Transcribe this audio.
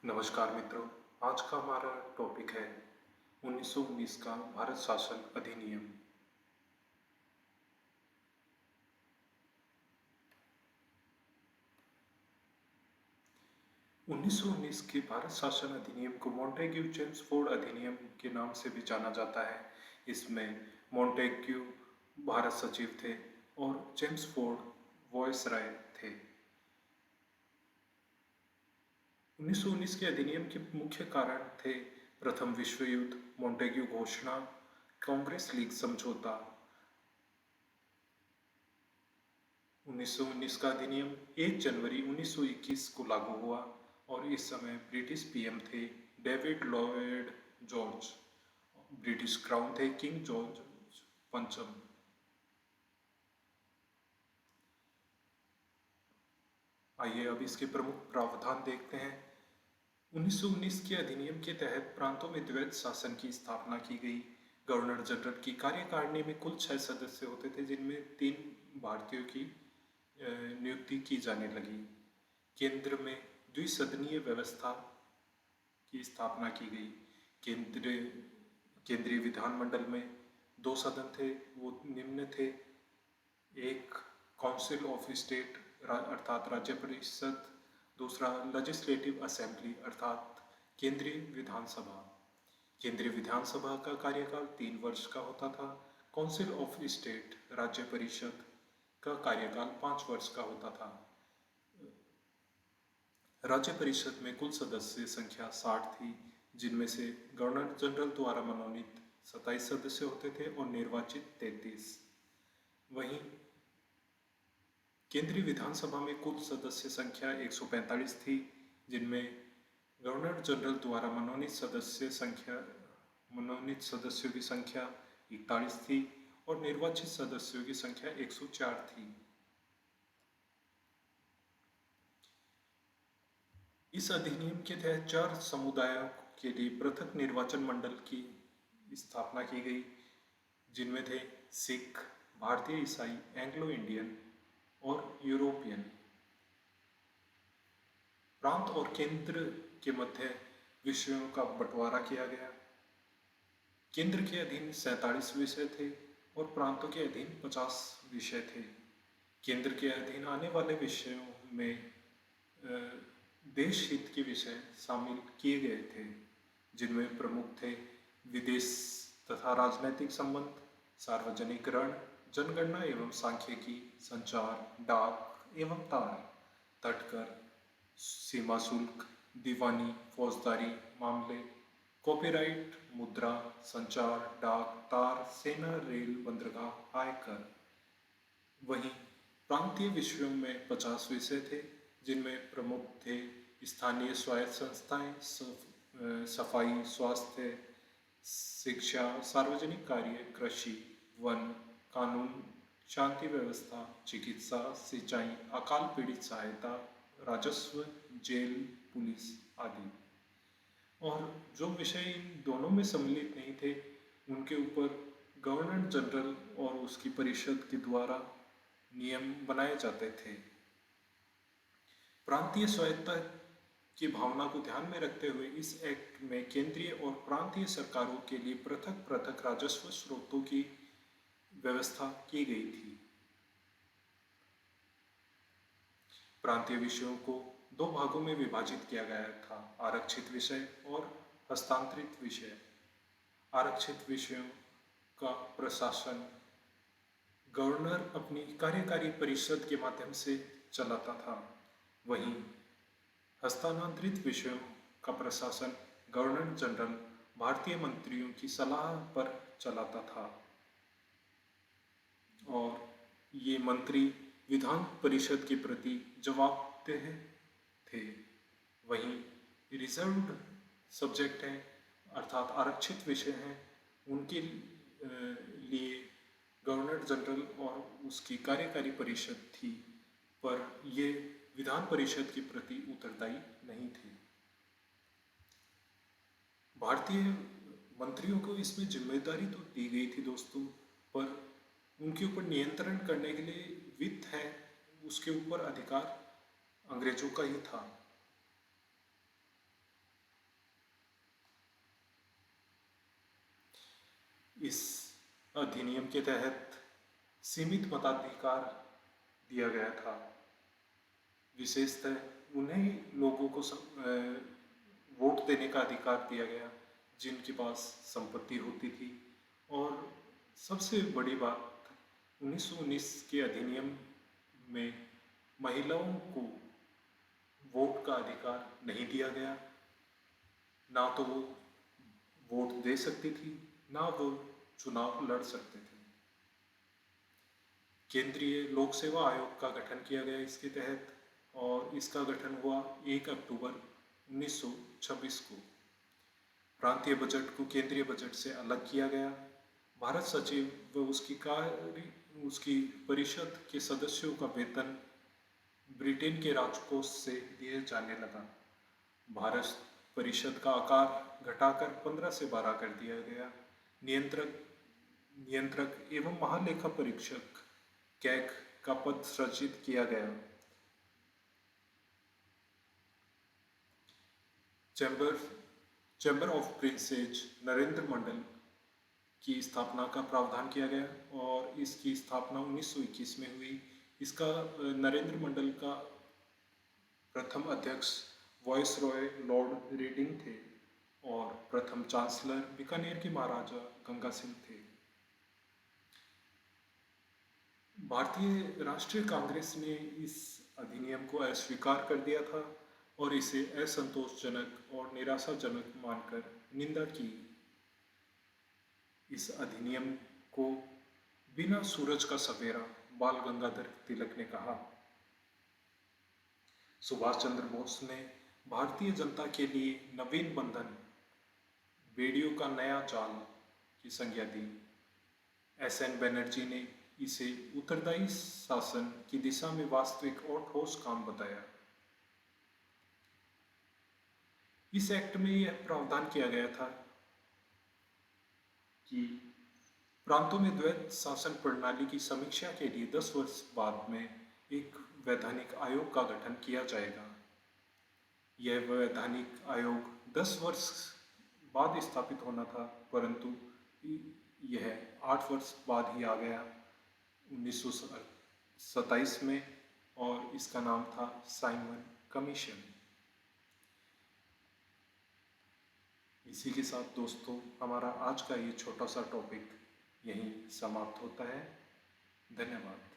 नमस्कार मित्रों। आज का हमारा टॉपिक है 1919 का भारत शासन अधिनियम। उन्नीस सौ उन्नीस के भारत शासन अधिनियम को मॉन्टेग्यू चेम्सफोर्ड अधिनियम के नाम से भी जाना जाता है। इसमें मॉन्टेग्यू भारत सचिव थे और चेम्सफोर्ड वॉयसराय थे। 1919 के अधिनियम के मुख्य कारण थे प्रथम विश्व युद्ध, मॉन्टेग्यू घोषणा, कांग्रेस लीग समझौता। 1919 का अधिनियम 1 जनवरी 1921 को लागू हुआ और इस समय ब्रिटिश पीएम थे David Lloyd George. British crown थे किंग जॉर्ज पंचम। आइए अब इसके प्रमुख प्रावधान देखते हैं। 1919 के अधिनियम के तहत प्रांतों में द्वैध शासन की स्थापना की गई। गवर्नर जनरल की कार्यकारिणी में कुल 6 सदस्य होते थे, जिनमें 3 भारतीयों की नियुक्ति की जाने लगी। केंद्र में द्विसदनीय व्यवस्था की स्थापना की गई। केंद्रीय विधानमंडल में 2 सदन थे, वो निम्न थे। एक काउंसिल ऑफ स्टेट अर्थात राज्य परिषद, दूसरा लेजिस्लेटिव असेंबली अर्थात केंद्रीय विधानसभा। केंद्रीय विधानसभा का कार्यकाल 3 वर्ष का होता था। काउंसिल ऑफ स्टेट राज्य परिषद का कार्यकाल 5 वर्ष का होता था। राज्य परिषद में कुल सदस्य संख्या 60 थी, जिनमें से गवर्नर जनरल द्वारा मनोनीत 27 सदस्य होते थे और निर्वाचित 33। वहीं केंद्रीय विधानसभा में कुल सदस्य संख्या 145 थी, जिनमें गवर्नर जनरल द्वारा मनोनीत सदस्यों की संख्या 41 थी और निर्वाचित सदस्यों की संख्या 104 थी। इस अधिनियम के तहत 4 समुदायों के लिए पृथक निर्वाचन मंडल की स्थापना की गई, जिनमें थे सिख, भारतीय ईसाई, एंग्लो इंडियन और यूरोपियन। प्रांत और केंद्र के मध्य विषयों का बंटवारा किया गया। केंद्र के अधीन 47 विषय थे और प्रांतों के अधीन 50 विषय थे। केंद्र के अधीन आने वाले विषयों में देश हित के विषय शामिल किए गए थे, जिनमें प्रमुख थे विदेश तथा राजनैतिक संबंध, सार्वजनिक ऋण, जनगणना एवं सांख्यिकी, संचार, डाक एवं तार, तटकर, सीमा शुल्क, दीवानी, फौजदारी मामले, कॉपीराइट, मुद्रा, संचार, डाक, तार, सेना, रेल, बंदरगाह, आयकर। वहीं प्रांतीय विषयों में 50 विषय थे, जिनमें प्रमुख थे स्थानीय स्वायत्त संस्थाएं, सफाई, स्वास्थ्य, शिक्षा, सार्वजनिक कार्य, कृषि, वन, कानून, शांति व्यवस्था, चिकित्सा, सिंचाई, अकाल पीड़ित सहायता, राजस्व, जेल, पुलिस आदि। और जो विषय इन दोनों में सम्मिलित नहीं थे, उनके ऊपर गवर्नर जनरल और उसकी परिषद के द्वारा नियम बनाए जाते थे। प्रांतीय स्वायत्तता की भावना को ध्यान में रखते हुए इस एक्ट में केंद्रीय और प्रांतीय सरकारों के लिए पृथक पृथक राजस्व स्रोतों की व्यवस्था की गई थी। प्रांतीय विषयों को 2 भागों में विभाजित किया गया था, आरक्षित विषय और हस्तांतरित विषय। आरक्षित विषयों का प्रशासन गवर्नर अपनी कार्यकारी परिषद के माध्यम से चलाता था। वहीं हस्तांतरित विषयों का प्रशासन गवर्नर जनरल भारतीय मंत्रियों की सलाह पर चलाता था और ये मंत्री विधान परिषद के प्रति जवाबदेह थे। वहीं रिजर्व्ड सब्जेक्ट हैं अर्थात आरक्षित विषय हैं, उनके लिए गवर्नर जनरल और उसकी कार्यकारी परिषद थी, पर ये विधान परिषद के प्रति उत्तरदायी नहीं थे। भारतीय मंत्रियों को इसमें जिम्मेदारी तो दी गई थी दोस्तों, पर उनके ऊपर नियंत्रण करने के लिए वित्त है, उसके ऊपर अधिकार अंग्रेजों का ही था। इस अधिनियम के तहत सीमित मताधिकार दिया गया था। विशेषतः उन्हीं लोगों को वोट देने का अधिकार दिया गया जिनके पास संपत्ति होती थी। और सबसे बड़ी बात, 1919 के अधिनियम में महिलाओं को वोट का अधिकार नहीं दिया गया। ना तो वो वोट दे सकती थी, ना वो चुनाव लड़ सकते थे। केंद्रीय लोक सेवा आयोग का गठन किया गया इसके तहत, और इसका गठन हुआ 1 अक्टूबर 1926 को। प्रांतीय बजट को केंद्रीय बजट से अलग किया गया। भारत सचिव व उसकी परिषद के सदस्यों का वेतन ब्रिटेन के राजकोष से दिए जाने लगा। भारत परिषद का आकार घटाकर 15 से 12 कर दिया गया। नियंत्रक एवं महालेखा परीक्षक कैग का पद सृजित किया गया। चैम्बर ऑफ प्रिंसेज नरेंद्र मंडल की स्थापना का प्रावधान किया गया, और इसकी स्थापना 1921 में हुई। इसका नरेंद्र मंडल का प्रथम अध्यक्ष वायसरॉय लॉर्ड रीडिंग थे, और प्रथम चांसलर बीकानेर के महाराजा गंगा सिंह थे। भारतीय राष्ट्रीय कांग्रेस ने इस अधिनियम को अस्वीकार कर दिया था और इसे असंतोषजनक और निराशाजनक मानकर निंदा की। इस अधिनियम को बिना सूरज का सवेरा बाल गंगाधर तिलक ने कहा। सुभाष चंद्र बोस ने भारतीय जनता के लिए नवीन बंधन, बेड़ियों का नया जाल की संज्ञा दी। एस.एन. बनर्जी ने इसे उत्तरदायी शासन की दिशा में वास्तविक और ठोस काम बताया। इस एक्ट में यह प्रावधान किया गया था कि प्रांतों में द्वैत शासन प्रणाली की समीक्षा के लिए 10 वर्ष बाद में एक वैधानिक आयोग का गठन किया जाएगा। यह वैधानिक आयोग 10 वर्ष बाद स्थापित होना था, परंतु यह 8 वर्ष बाद ही आ गया 1927 में, और इसका नाम था साइमन कमीशन। इसी के साथ दोस्तों हमारा आज का ये छोटा सा टॉपिक यहीं समाप्त होता है। धन्यवाद।